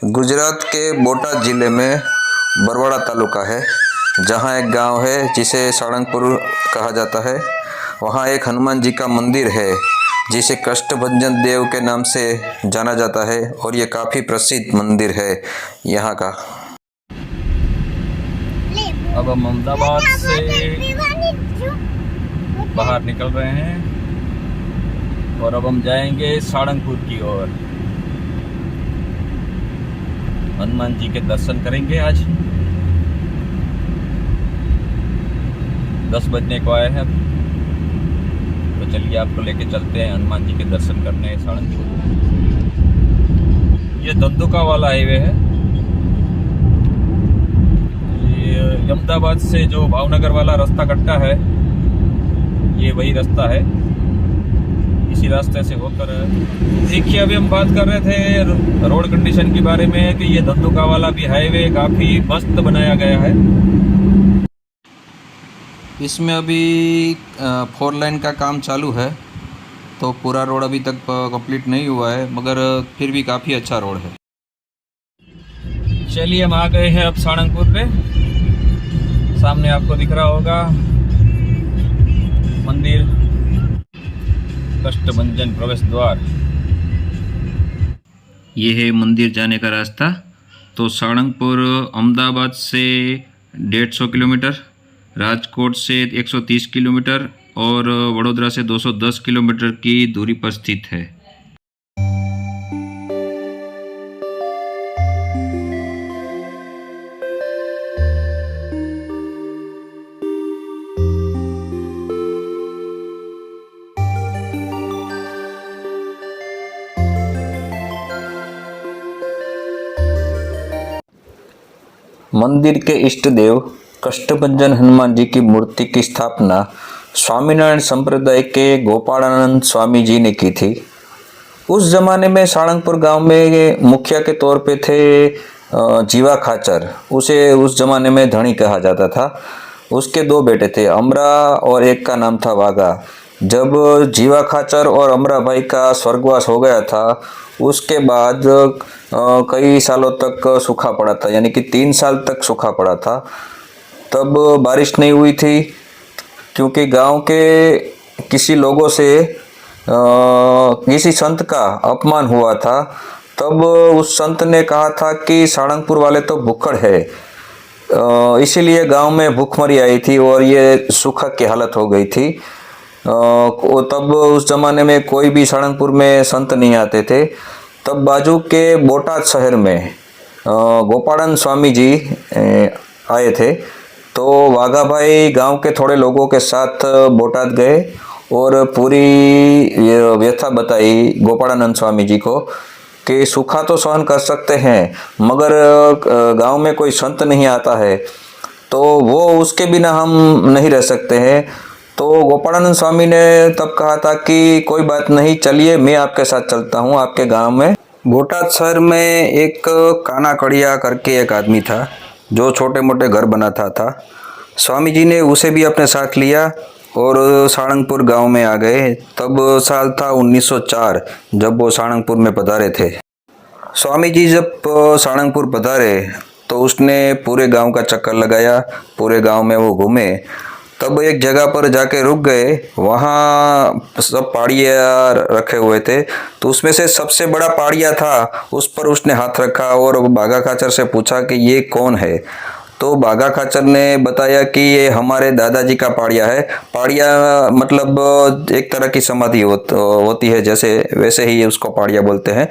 गुजरात के बोटाद ज़िले में बरवाड़ा तालुका है, जहाँ एक गांव है जिसे साड़ंगपुर कहा जाता है। वहाँ एक हनुमान जी का मंदिर है जिसे कष्टभंजन देव के नाम से जाना जाता है और ये काफ़ी प्रसिद्ध मंदिर है यहाँ का। अब हम अहमदाबाद से बाहर निकल रहे हैं और अब हम जाएंगे साड़ंगपुर की ओर। हनुमान जी के दर्शन करेंगे। आज 10 बजने को आए हैं, तो चलिए आपको लेके चलते हैं हनुमान जी के दर्शन करने साड़ंगपुर। ये धंधुका वाला हाईवे है। ये अहमदाबाद से जो भावनगर वाला रास्ता कटता है, ये वही रास्ता है। इसी रास्ते से होकर देखिए, अभी हम बात कर रहे थे रोड कंडीशन के बारे में कि ये धंधुका वाला भी हाईवे काफ़ी मस्त बनाया गया है। इसमें अभी 4 लाइन का काम चालू है, तो पूरा रोड अभी तक कंप्लीट नहीं हुआ है, मगर फिर भी काफ़ी अच्छा रोड है। चलिए हम आ गए हैं अब साड़ंगपुर पे। सामने आपको दिख रहा होगा मंदिर, कष्टभंजन प्रवेश द्वार। ये है मंदिर जाने का रास्ता। तो साड़ंगपुर अहमदाबाद से 150 किलोमीटर, राजकोट से 130 किलोमीटर और वडोदरा से 210 किलोमीटर की दूरी पर स्थित है। मंदिर के इष्ट देव कष्टभंजन हनुमान जी की मूर्ति की स्थापना स्वामीनारायण संप्रदाय के गोपालानंद स्वामी जी ने की थी। उस जमाने में साड़ंगपुर गांव में मुखिया के तौर पे थे जीवा खाचर। उसे उस जमाने में धनी कहा जाता था। उसके 2 बेटे थे, अमरा और एक का नाम था वागा। जब जीवा खाचर और अमरा भाई का स्वर्गवास हो गया था, उसके बाद कई सालों तक सूखा पड़ा था, यानी कि 3 साल तक सूखा पड़ा था। तब बारिश नहीं हुई थी, क्योंकि गांव के किसी लोगों से किसी संत का अपमान हुआ था। तब उस संत ने कहा था कि साड़ंगपुर वाले तो भुक्कड़ है, इसीलिए गांव में भूखमरी आई थी और ये सूखा की हालत हो गई थी। तब उस जमाने में कोई भी साड़ंगपुर में संत नहीं आते थे। तब बाजू के बोटाद शहर में गोपालानंद स्वामी जी आए थे। तो वाघा भाई गांव के थोड़े लोगों के साथ बोटाद गए और पूरी व्यथा बताई गोपालानंद स्वामी जी को कि सूखा तो सहन कर सकते हैं, मगर गांव में कोई संत नहीं आता है, तो वो उसके बिना हम नहीं रह सकते हैं। तो गोपालानंद स्वामी ने तब कहा था कि कोई बात नहीं, चलिए मैं आपके साथ चलता हूँ आपके गांव में। बोटाद शहर में एक काना कड़िया करके एक आदमी था जो छोटे मोटे घर बनाता था। स्वामी जी ने उसे भी अपने साथ लिया और साड़ंगपुर गांव में आ गए। तब साल था 1904 जब वो साड़ंगपुर में पधारे थे। स्वामी जी जब साड़ंगपुर पधारे तो उसने पूरे गांव का चक्कर लगाया, पूरे गांव में वो घूमे। तब एक जगह पर जाके रुक गए, वहाँ सब पाड़िया रखे हुए थे, तो उसमें से सबसे बड़ा पाड़िया था, उस पर उसने हाथ रखा और बाघा खाचर से पूछा कि ये कौन है। तो बाघा खाचर ने बताया कि ये हमारे दादाजी का पाड़िया है। पाड़िया मतलब एक तरह की समाधि होती है, जैसे वैसे ही उसको पाड़िया बोलते हैं।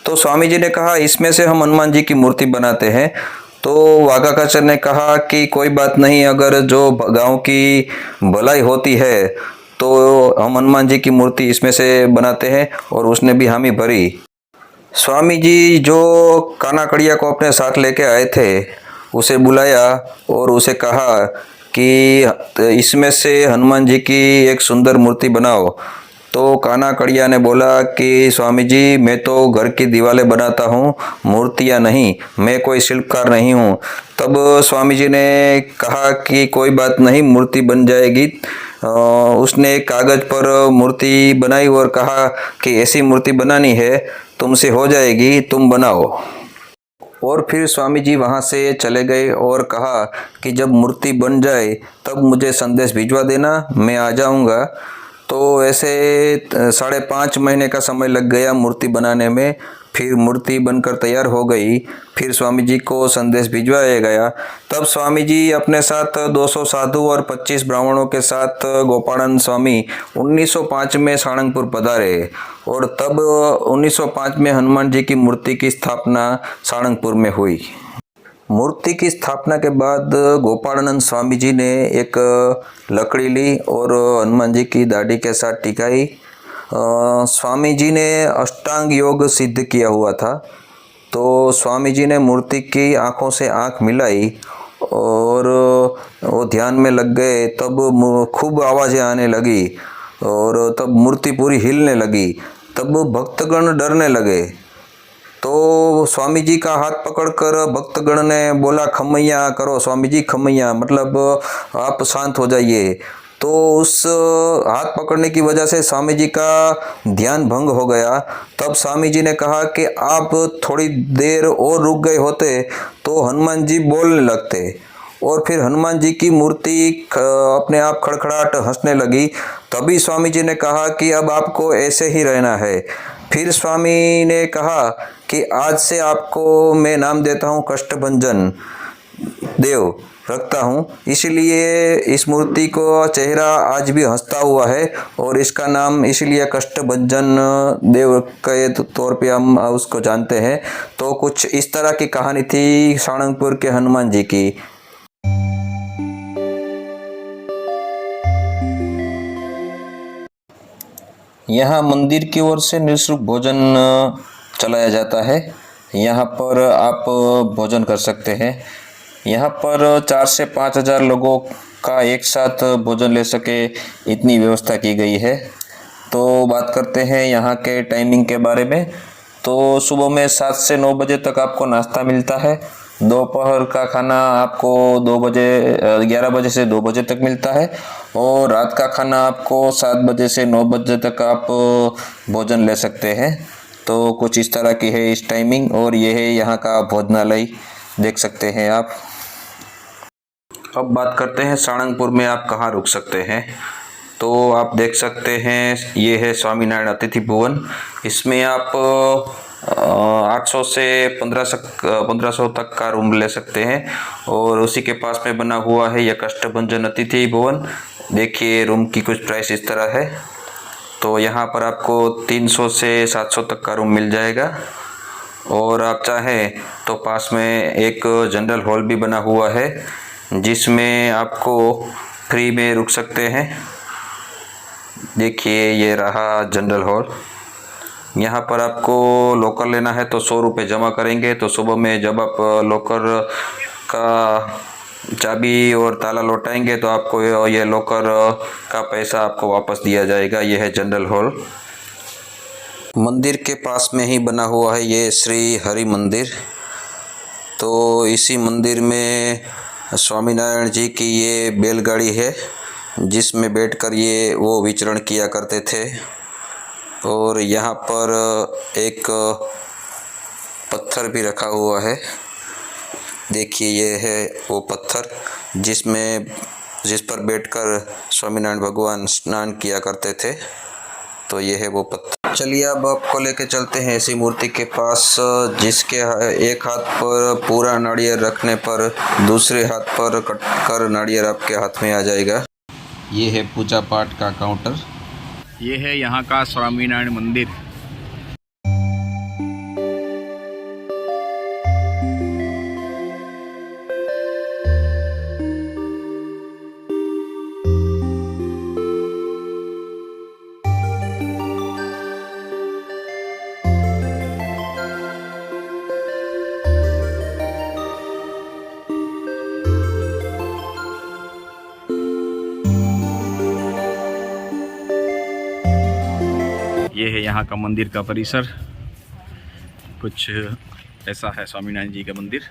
तो स्वामी जी ने कहा इसमें से हम हनुमान जी की मूर्ति बनाते हैं। तो वाघा खाचर ने कहा कि कोई बात नहीं, अगर जो गांव की भलाई होती है तो हम हनुमान जी की मूर्ति इसमें से बनाते हैं, और उसने भी हामी भरी। स्वामी जी जो काना कड़िया को अपने साथ लेके आए थे उसे बुलाया और उसे कहा कि इसमें से हनुमान जी की एक सुंदर मूर्ति बनाओ। तो काना कड़िया ने बोला कि स्वामी जी, मैं तो घर की दीवारें बनाता हूँ, मूर्तियाँ नहीं, मैं कोई शिल्पकार नहीं हूँ। तब स्वामी जी ने कहा कि कोई बात नहीं, मूर्ति बन जाएगी। उसने एक कागज पर मूर्ति बनाई और कहा कि ऐसी मूर्ति बनानी है, तुमसे हो जाएगी, तुम बनाओ। और फिर स्वामी जी वहाँ से चले गए और कहा कि जब मूर्ति बन जाए तब मुझे संदेश भिजवा देना, मैं आ जाऊँगा। तो ऐसे 5.5 महीने का समय लग गया मूर्ति बनाने में। फिर मूर्ति बनकर तैयार हो गई। फिर स्वामी जी को संदेश भिजवाया गया। तब स्वामी जी अपने साथ 200 साधु और 25 ब्राह्मणों के साथ गोपाळानंद स्वामी 1905 में सारंगपुर पधारे और तब 1905 में हनुमान जी की मूर्ति की स्थापना सारंगपुर में हुई। मूर्ति की स्थापना के बाद गोपाळानंद स्वामी जी ने एक लकड़ी ली और हनुमान जी की दाढ़ी के साथ टिकाई। स्वामी जी ने अष्टांग योग सिद्ध किया हुआ था। तो स्वामी जी ने मूर्ति की आंखों से आंख मिलाई और वो ध्यान में लग गए। तब खूब आवाज़ें आने लगी और तब मूर्ति पूरी हिलने लगी। तब भक्तगण डरने लगे। तो स्वामी जी का हाथ पकड़कर भक्तगण ने बोला, खमैया करो स्वामी जी, खमैया, मतलब आप शांत हो जाइए। तो उस हाथ पकड़ने की वजह से स्वामी जी का ध्यान भंग हो गया। तब स्वामी जी ने कहा कि आप थोड़ी देर और रुक गए होते तो हनुमान जी बोलने लगते। और फिर हनुमान जी की मूर्ति अपने आप खड़खड़ाहट हंसने लगी। तभी स्वामी जी ने कहा कि अब आपको ऐसे ही रहना है। फिर स्वामी ने कहा कि आज से आपको मैं नाम देता हूँ कष्टभंजन देव रखता हूँ, इसलिए इस मूर्ति को चेहरा आज भी हंसता हुआ है और इसका नाम इसलिए कष्टभंजन देव के तौर पे हम उसको जानते हैं। तो कुछ इस तरह की कहानी थी सारंगपुर के हनुमान जी की। यहाँ मंदिर की ओर से निःशुल्क भोजन चलाया जाता है। यहाँ पर आप भोजन कर सकते हैं। यहाँ पर 4 से 5 हज़ार लोगों का एक साथ भोजन ले सके इतनी व्यवस्था की गई है। तो बात करते हैं यहाँ के टाइमिंग के बारे में। तो सुबह में 7 से 9 बजे तक आपको नाश्ता मिलता है। दोपहर का खाना आपको 11 बजे से 2 बजे तक मिलता है और रात का खाना आपको 7 बजे से 9 बजे तक आप भोजन ले सकते हैं। तो कुछ इस तरह की है इस टाइमिंग। और ये है यहाँ का भोजनालय, देख सकते हैं आप। अब बात करते हैं सारंगपुर में आप कहाँ रुक सकते हैं। तो आप देख सकते हैं ये है स्वामीनारायण अतिथि भवन। इसमें आप 800 से 1500 तक का रूम ले सकते हैं। और उसी के पास में बना हुआ है यह कष्टभंजन अतिथि भवन। देखिए रूम की कुछ प्राइस इस तरह है। तो यहाँ पर आपको 300 से 700 तक का रूम मिल जाएगा। और आप चाहें तो पास में एक जनरल हॉल भी बना हुआ है जिसमें आपको फ्री में रुक सकते हैं। देखिए ये रहा जनरल हॉल। यहाँ पर आपको लॉकर लेना है तो 100 रुपये जमा करेंगे तो सुबह में जब आप लॉकर का चाबी और ताला लौटाएंगे तो आपको ये लॉकर का पैसा आपको वापस दिया जाएगा। यह है जनरल हॉल। मंदिर के पास में ही बना हुआ है ये श्री हरि मंदिर। तो इसी मंदिर में स्वामीनारायण जी की ये बैलगाड़ी है जिसमें बैठकर ये वो विचरण किया करते थे। और यहाँ पर एक पत्थर भी रखा हुआ है। देखिए ये है वो पत्थर जिस पर बैठकर स्वामीनारायण भगवान स्नान किया करते थे। तो ये है वो पत्थर। चलिए अब आपको लेके चलते हैं ऐसी मूर्ति के पास जिसके एक हाथ पर पूरा नारियल रखने पर दूसरे हाथ पर कटकर नारियल आपके हाथ में आ जाएगा। ये है पूजा पाठ का काउंटर। ये है यहाँ का स्वामीनारायण मंदिर। ये है यहाँ का मंदिर का परिसर। कुछ ऐसा है स्वामीनारायण जी का मंदिर।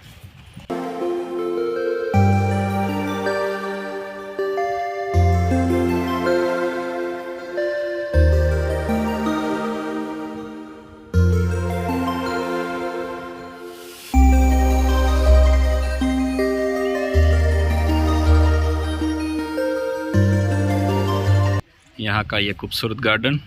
यहाँ का ये खूबसूरत गार्डन।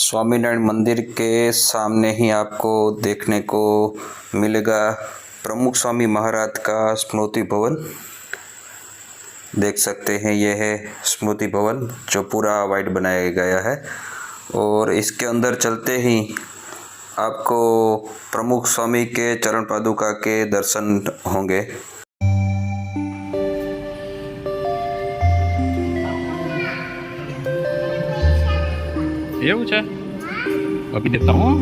स्वामीनारायण मंदिर के सामने ही आपको देखने को मिलेगा प्रमुख स्वामी महाराज का स्मृति भवन। देख सकते हैं यह है स्मृति भवन जो पूरा वाइट बनाया गया है, और इसके अंदर चलते ही आपको प्रमुख स्वामी के चरण पादुका के दर्शन होंगे। એવું છે, આપી દેતા હું।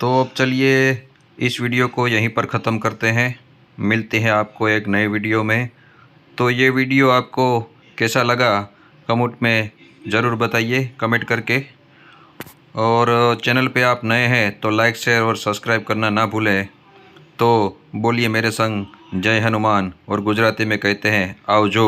तो अब चलिए इस वीडियो को यहीं पर ख़त्म करते हैं। मिलते हैं आपको एक नए वीडियो में। तो ये वीडियो आपको कैसा लगा कमेंट में ज़रूर बताइए कमेंट करके, और चैनल पे आप नए हैं तो लाइक शेयर और सब्सक्राइब करना ना भूलें। तो बोलिए मेरे संग जय हनुमान, और गुजराती में कहते हैं आवजो।